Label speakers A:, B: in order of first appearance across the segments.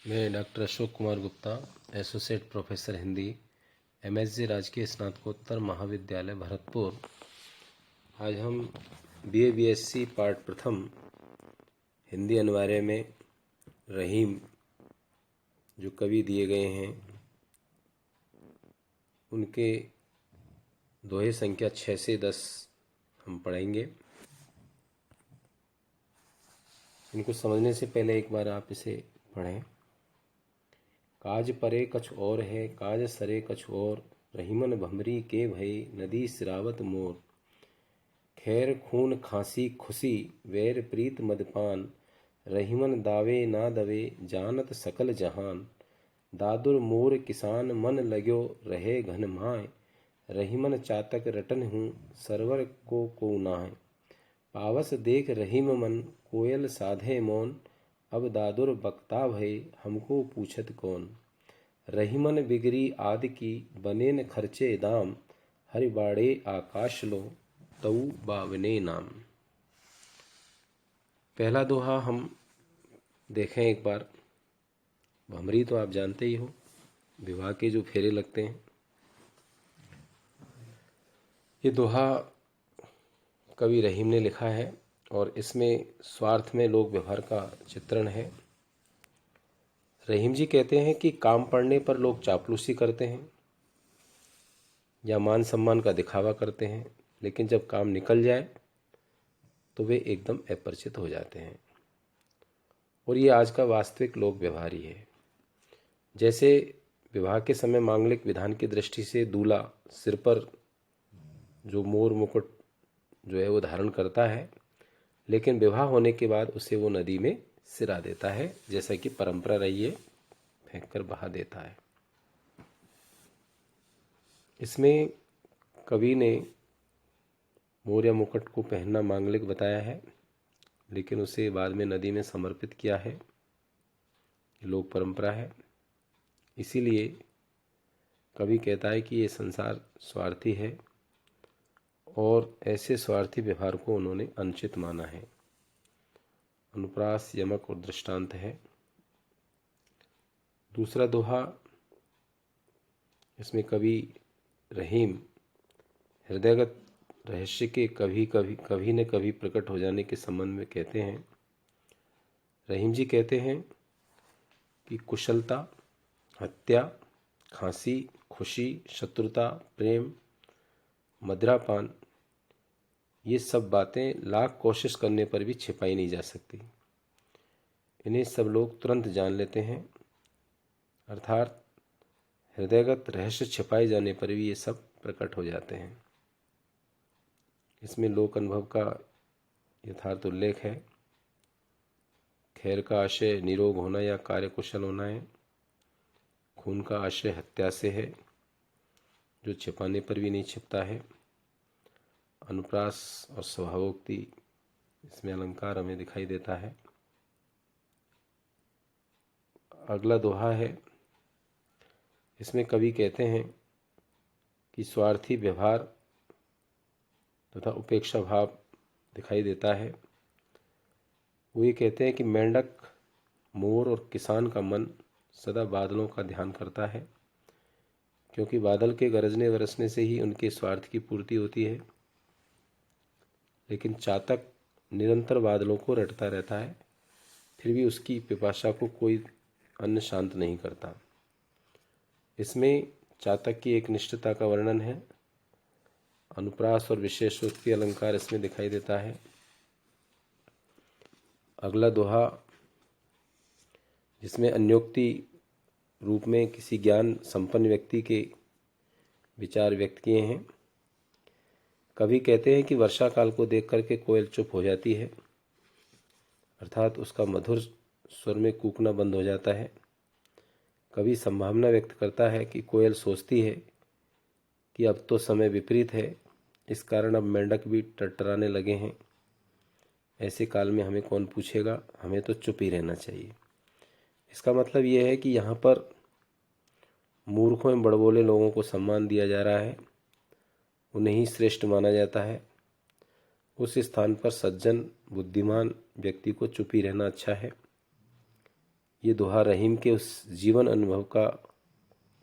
A: मैं doctor Ashok Kumar Gupta, associate professor Hindi, MSG राजकीय स्नातकोत्तर महाविद्यालय भरतपुर। आज हम बीए बीएससी पार्ट प्रथम हिंदी अनिवार्य में रहीम जो कवि दिए गए हैं उनके दोहे संख्या 6 से 10 हम पढ़ेंगे। इनको समझने से पहले एक बार आप इसे पढ़ें। काज परे कछ और है, काज सरे कछ और, रहीमन भमरी के भय, नदी सिरावत मोर। खैर खून खांसी खुशी, वैर प्रीत मदपान, रहीमन दावे ना दवे, जानत सकल जहान। दादुर मोर किसान, मन लाग्यो रहे घन माय, रहीमन चातक रटन हूँ, सरवर को नाय। पावस देख रहीम मन, कोयल साधे मौन, अब दादुर बक्ता भय, हमको पूछत कौन। रहीमन बिगरी आदि की, बनेन खर्चे दाम, हरि बाड़े आकाश लो, तऊ बावने नाम। पहला दोहा हम देखें एक बार। भमरी तो आप जानते ही हो, विवाह के जो फेरे लगते हैं। ये दोहा कवि रहीम ने लिखा है और इसमें स्वार्थ में लोक व्यवहार का चित्रण है। रहीम जी कहते हैं कि काम पड़ने पर लोग चापलूसी करते हैं या मान सम्मान का दिखावा करते हैं, लेकिन जब काम निकल जाए तो वे एकदम अपरिचित हो जाते हैं। और ये आज का वास्तविक लोक व्यवहार ही है। जैसे विवाह के समय मांगलिक विधान की दृष्टि से दूल्हा सिर पर जो मोर मुकुट जो है वो धारण करता है, लेकिन विवाह होने के बाद उसे वो नदी में सिरा देता है, जैसा कि परंपरा रही है, फेंक कर बहा देता है। इसमें कवि ने मोर या मुकुट को पहनना मांगलिक बताया है, लेकिन उसे बाद में नदी में समर्पित किया है। लोक परंपरा है। इसीलिए कवि कहता है कि ये संसार स्वार्थी है और ऐसे स्वार्थी व्यवहार को उन्होंने अनुचित माना है। अनुप्रास, यमक और दृष्टांत है। दूसरा दोहा, इसमें कवि रहीम हृदयगत रहस्य के कभी न कभी प्रकट हो जाने के संबंध में कहते हैं। रहीम जी कहते हैं कि कुशलता, हत्या, खांसी, खुशी, शत्रुता, प्रेम, मदिरापान, ये सब बातें लाख कोशिश करने पर भी छिपाई नहीं जा सकती। इन्हें सब लोग तुरंत जान लेते हैं, अर्थात हृदयगत रहस्य छिपाए जाने पर भी ये सब प्रकट हो जाते हैं। इसमें लोक अनुभव का यथार्थ उल्लेख है। खैर का आशय निरोग होना या कार्यकुशल होना है। खून का आशय हत्या से है, जो छिपाने पर भी नहीं छिपता है। अनुप्रास और स्वभावोक्ति, इसमें अलंकार हमें दिखाई देता है। अगला दोहा है, इसमें कवि कहते हैं कि स्वार्थी व्यवहार तथा उपेक्षा भाव दिखाई देता है। वो ये कहते हैं कि मेंढक, मोर और किसान का मन सदा बादलों का ध्यान करता है, क्योंकि बादल के गरजने बरसने से ही उनके स्वार्थ की पूर्ति होती है। लेकिन चातक निरंतर बादलों को रटता रहता है, फिर भी उसकी पिपासा को कोई अन्न शांत नहीं करता। इसमें चातक की एक निष्ठता का वर्णन है। अनुप्रास और विशेषोक्ति अलंकार इसमें दिखाई देता है। अगला दोहा, जिसमें अन्योक्ति रूप में किसी ज्ञान संपन्न व्यक्ति के विचार व्यक्त किए हैं। कवि कहते हैं कि वर्षा काल को देख करके कोयल चुप हो जाती है, अर्थात उसका मधुर स्वर में कूकना बंद हो जाता है। कवि संभावना व्यक्त करता है कि कोयल सोचती है कि अब तो समय विपरीत है, इस कारण अब मेंढक भी टटराने लगे हैं। ऐसे काल में हमें कौन पूछेगा, हमें तो चुप ही रहना चाहिए। इसका मतलब यह है कि यहाँ पर मूर्खों एवं बड़बोले लोगों को सम्मान दिया जा रहा है, उन्हें ही श्रेष्ठ माना जाता है। उस स्थान पर सज्जन बुद्धिमान व्यक्ति को चुप ही रहना अच्छा है। ये दोहा रहीम के उस जीवन अनुभव का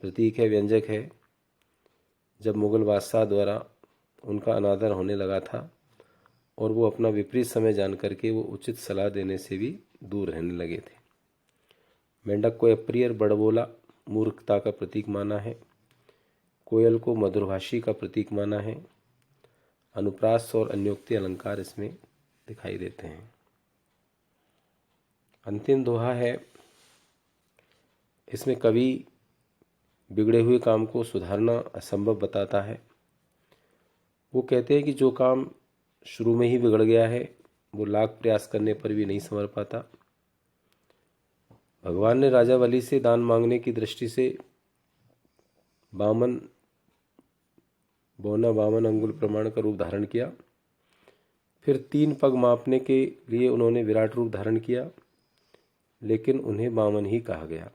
A: प्रतीक है, व्यंजक है, जब मुग़ल बादशाह द्वारा उनका अनादर होने लगा था और वो अपना विपरीत समय जान करके वो उचित सलाह देने से भी दूर रहने लगे थे। मेंढक को अप्रिय और बड़बोला मूर्खता का प्रतीक माना है। कोयल को मधुरभाषी का प्रतीक माना है। अनुप्रास और अन्योक्ति अलंकार इसमें दिखाई देते हैं। अंतिम दोहा है, इसमें कवि बिगड़े हुए काम को सुधारना असंभव बताता है। वो कहते हैं कि जो काम शुरू में ही बिगड़ गया है वो लाख प्रयास करने पर भी नहीं संवर पाता। भगवान ने राजा बलि से दान मांगने की दृष्टि से बामन अंगुल प्रमाण का रूप धारण किया। फिर 3 पग मापने के लिए उन्होंने विराट रूप धारण किया, लेकिन उन्हें वामन ही कहा गया।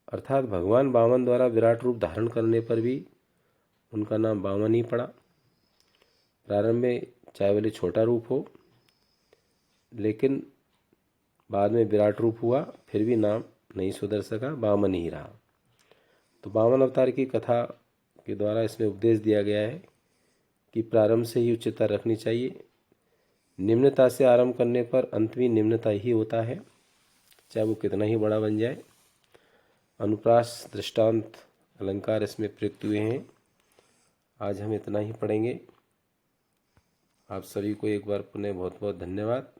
A: अर्थात भगवान वामन द्वारा विराट रूप धारण करने पर भी उनका नाम वामन ही पड़ा। प्रारंभ में चाहे भले छोटा रूप हो, लेकिन बाद में विराट रूप हुआ, फिर भी नाम नहीं सुधर सका, वामन ही रहा। तो वामन अवतार की कथा के द्वारा इसमें उपदेश दिया गया है कि प्रारंभ से ही उच्चता रखनी चाहिए। निम्नता से आरंभ करने पर अंत भी निम्नता ही होता है, चाहे वो कितना ही बड़ा बन जाए। अनुप्रास, दृष्टांत, अलंकार इसमें प्रयुक्त हुए हैं। आज हम इतना ही पढ़ेंगे। आप सभी को एक बार पुनः बहुत बहुत धन्यवाद।